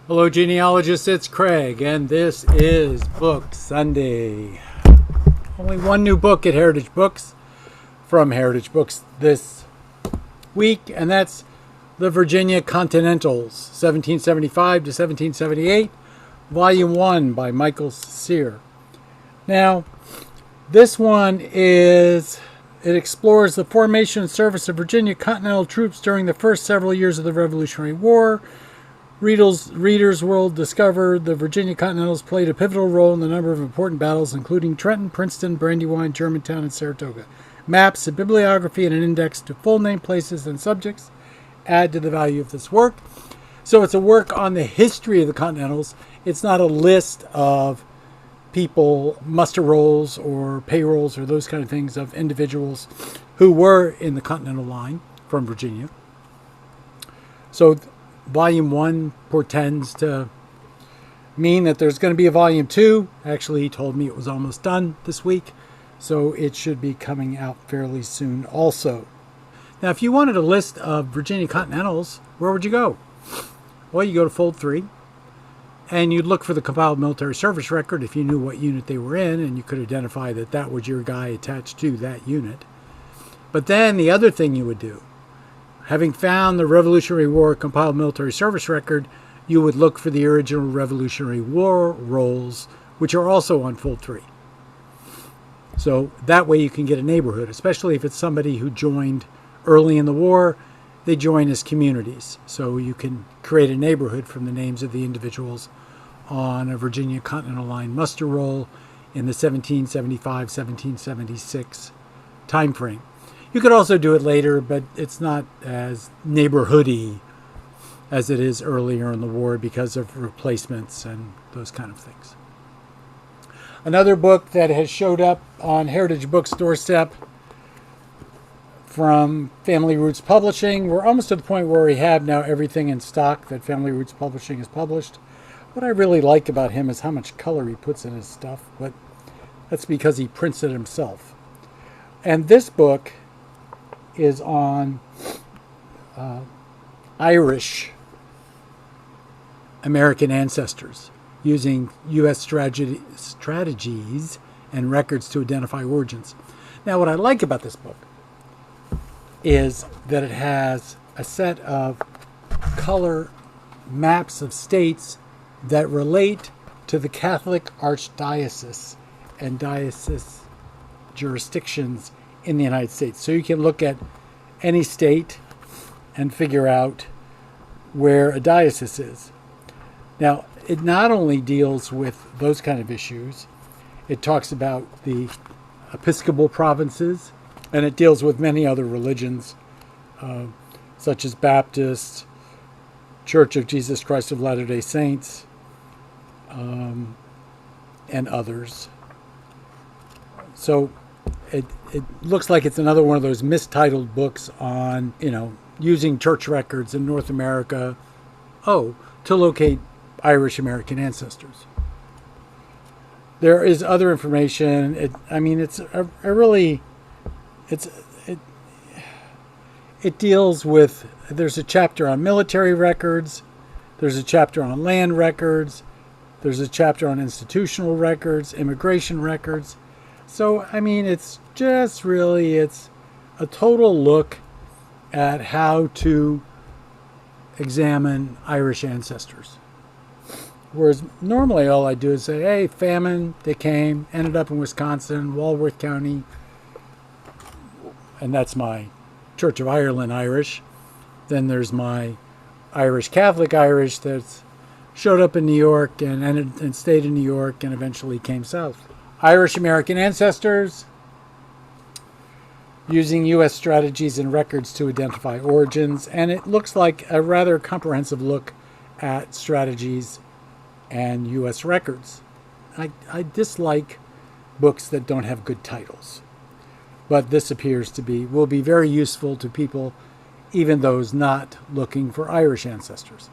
Hello genealogists, it's Craig, and this is Book Sunday. Only one new book at Heritage Books from Heritage Books this week, and that's the Virginia Continentals, 1775 to 1778, Volume 1 by Michael Cesir. Now, this one it explores the formation and service of Virginia Continental troops during the first several years of the Revolutionary War. Readers will discover the Virginia Continentals played a pivotal role in a number of important battles, including Trenton, Princeton, Brandywine, Germantown, and Saratoga. Maps, a bibliography, and an index to full name, places, and subjects add to the value of this work. So it's a work on the history of the Continentals. It's not a list of people, muster rolls or payrolls or those kind of things of individuals who were in the Continental line from Virginia. So Volume 1 portends to mean that there's going to be a Volume 2. Actually, he told me it was almost done this week, so it should be coming out fairly soon also. Now, if you wanted a list of Virginia Continentals, where would you go? Well, you go to Fold 3, and you'd look for the compiled military service record if you knew what unit they were in, and you could identify that that was your guy attached to that unit. But then the other thing you would do, having found the Revolutionary War compiled military service record, you would look for the original Revolutionary War rolls, which are also on Fold 3. So that way you can get a neighborhood, especially if it's somebody who joined early in the war. They join as communities. So you can create a neighborhood from the names of the individuals on a Virginia Continental Line muster roll in the 1775-1776 time frame. You could also do it later, but it's not as neighborhoody as it is earlier in the war because of replacements and those kind of things. Another book that has showed up on Heritage Books' doorstep from Family Roots Publishing. We're almost to the point where we have now everything in stock that Family Roots Publishing has published. What I really like about him is how much color he puts in his stuff, but that's because he prints it himself. And this book is on Irish American ancestors using U.S. strategies and records to identify origins. Now, what I like about this book is that it has a set of color maps of states that relate to the Catholic Archdiocese and diocese jurisdictions in the United States. So you can look at any state and figure out where a diocese is. Now, it not only deals with those kind of issues, it talks about the Episcopal provinces, and it deals with many other religions, such as Baptist, Church of Jesus Christ of Latter-day Saints, and others. So it looks like it's another one of those mistitled books on, using church records in North America, to locate Irish American ancestors. There is other information. It deals with, there's a chapter on military records, there's a chapter on land records, there's a chapter on institutional records, immigration records. So, it's just really, it's a total look at how to examine Irish ancestors. Whereas normally all I do is say, hey, famine, they came, ended up in Wisconsin, Walworth County, and that's my Church of Ireland Irish. Then there's my Irish Catholic Irish that's showed up in New York and stayed in New York and eventually came south. Irish American ancestors, using U.S. strategies and records to identify origins. And it looks like a rather comprehensive look at strategies and U.S. records. I dislike books that don't have good titles. But this appears to will be very useful to people, even those not looking for Irish ancestors.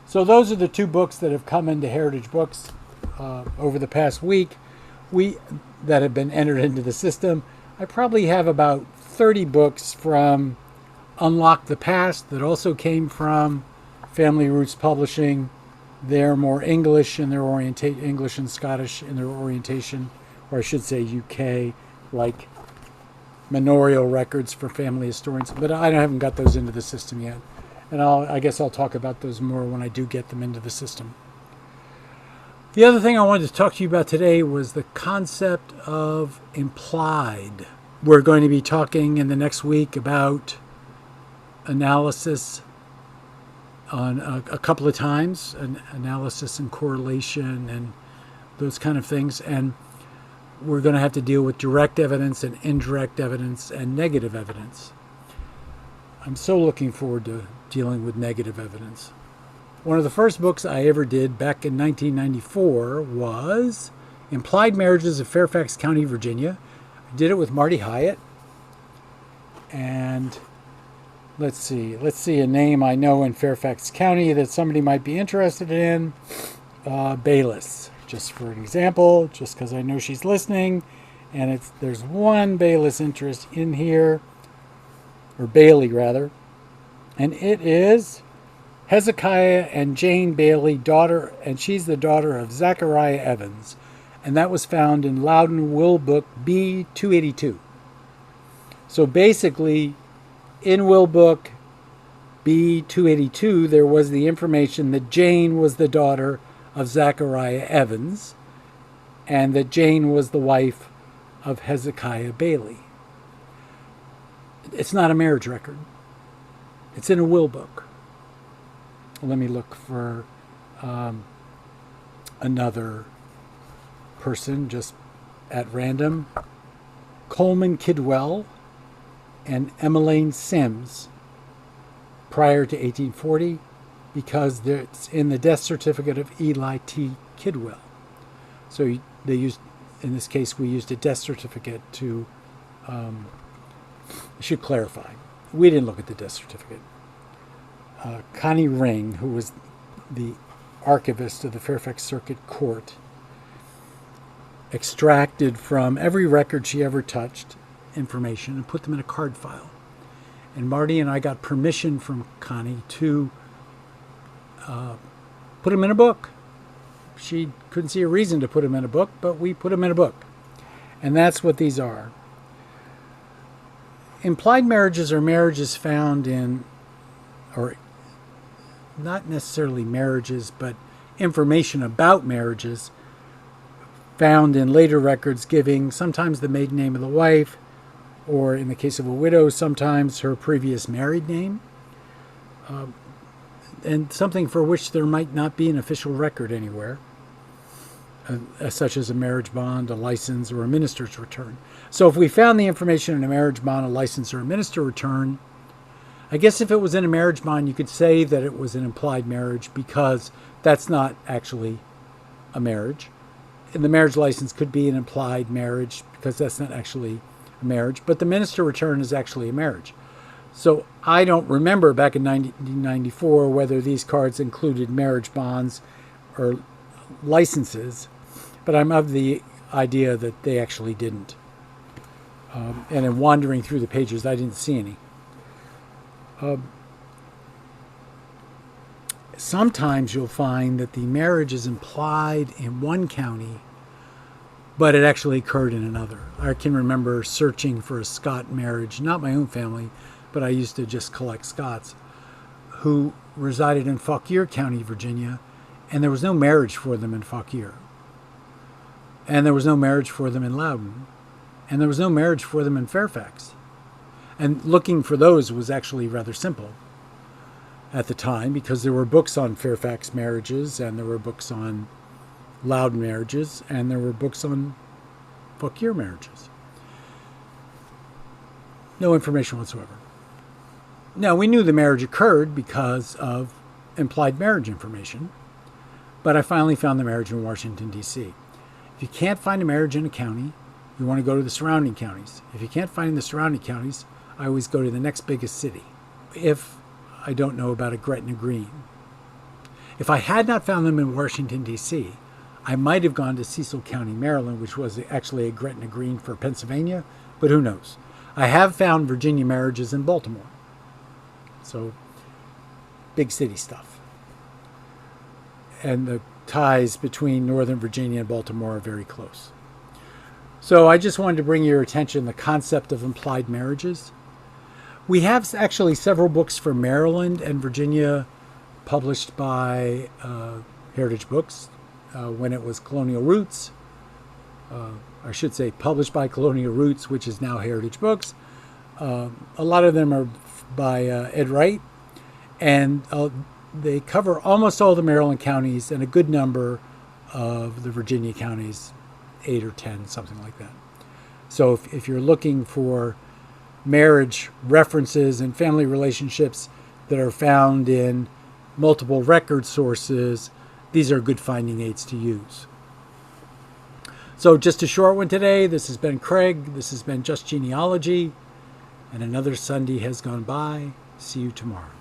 So those are the two books that have come into Heritage Books over the past week that have been entered into the system. I probably have about 30 books from Unlock the Past that also came from Family Roots Publishing, they're more English in their English and Scottish in their orientation, or I should say UK, like manorial records for family historians. But I haven't got those into the system yet. And I guess I'll talk about those more when I do get them into the system. The other thing I wanted to talk to you about today was the concept of implied. We're going to be talking in the next week about analysis on a couple of times, analysis and correlation and those kind of things. And we're going to have to deal with direct evidence and indirect evidence and negative evidence. I'm so looking forward to dealing with negative evidence. One of the first books I ever did back in 1994 was Implied Marriages of Fairfax County, Virginia. I did it with Marty Hyatt. And let's see a name I know in Fairfax County that somebody might be interested in. Bayless, just for an example, just because I know she's listening. And there's one Bayless interest in here, or Bailey rather. And it is Hezekiah and Jane Bailey, daughter, and she's the daughter of Zechariah Evans. And that was found in Loudon Will Book B282. So basically, in Will Book B282, there was the information that Jane was the daughter of Zechariah Evans, and that Jane was the wife of Hezekiah Bailey. It's not a marriage record. It's in a will book. Let me look for another person just at random. Coleman Kidwell and Emmeline Sims prior to 1840, because it's in the death certificate of Eli T. Kidwell. So they used, in this case, we used a death certificate to, I should clarify, we didn't look at the death certificate. Connie Ring, who was the archivist of the Fairfax Circuit Court, extracted from every record she ever touched information and put them in a card file. And Marty and I got permission from Connie to put them in a book. She couldn't see a reason to put them in a book, but we put them in a book. And that's what these are. Implied marriages are marriages found in, or not necessarily marriages, but information about marriages found in later records giving sometimes the maiden name of the wife, or in the case of a widow, sometimes her previous married name, and something for which there might not be an official record anywhere, such as a marriage bond, a license, or a minister's return. So if we found the information in a marriage bond, a license, or a minister's return, I guess if it was in a marriage bond, you could say that it was an implied marriage, because that's not actually a marriage. And the marriage license could be an implied marriage, because that's not actually a marriage. But the minister return is actually a marriage. So I don't remember back in 1994 whether these cards included marriage bonds or licenses, but I'm of the idea that they actually didn't. And in wandering through the pages, I didn't see any. Sometimes you'll find that the marriage is implied in one county, but it actually occurred in another. I can remember searching for a Scot marriage, not my own family, but I used to just collect Scots, who resided in Fauquier County, Virginia, and there was no marriage for them in Fauquier. And there was no marriage for them in Loudon. And there was no marriage for them in Fairfax. And looking for those was actually rather simple at the time, because there were books on Fairfax marriages, and there were books on Loudon marriages, and there were books on Fauquier marriages. No information whatsoever. Now, we knew the marriage occurred because of implied marriage information, but I finally found the marriage in Washington, D.C. If you can't find a marriage in a county, you want to go to the surrounding counties. If you can't find the surrounding counties, I always go to the next biggest city, if I don't know about a Gretna Green. If I had not found them in Washington, D.C., I might have gone to Cecil County, Maryland, which was actually a Gretna Green for Pennsylvania, but who knows. I have found Virginia marriages in Baltimore. So, big city stuff. the ties between Northern Virginia and Baltimore are very close. So I just wanted to bring your attention the concept of implied marriages. We have actually several books from Maryland and Virginia published by Heritage Books when it was Colonial Roots. I should say published by Colonial Roots, which is now Heritage Books. A lot of them are by Ed Wright, and they cover almost all the Maryland counties and a good number of the Virginia counties, 8 or 10, something like that. So if you're looking for marriage references and family relationships that are found in multiple record sources, these are good finding aids to use. So just a short one today. This has been Craig. This has been Just Genealogy. And another Sunday has gone by. See you tomorrow.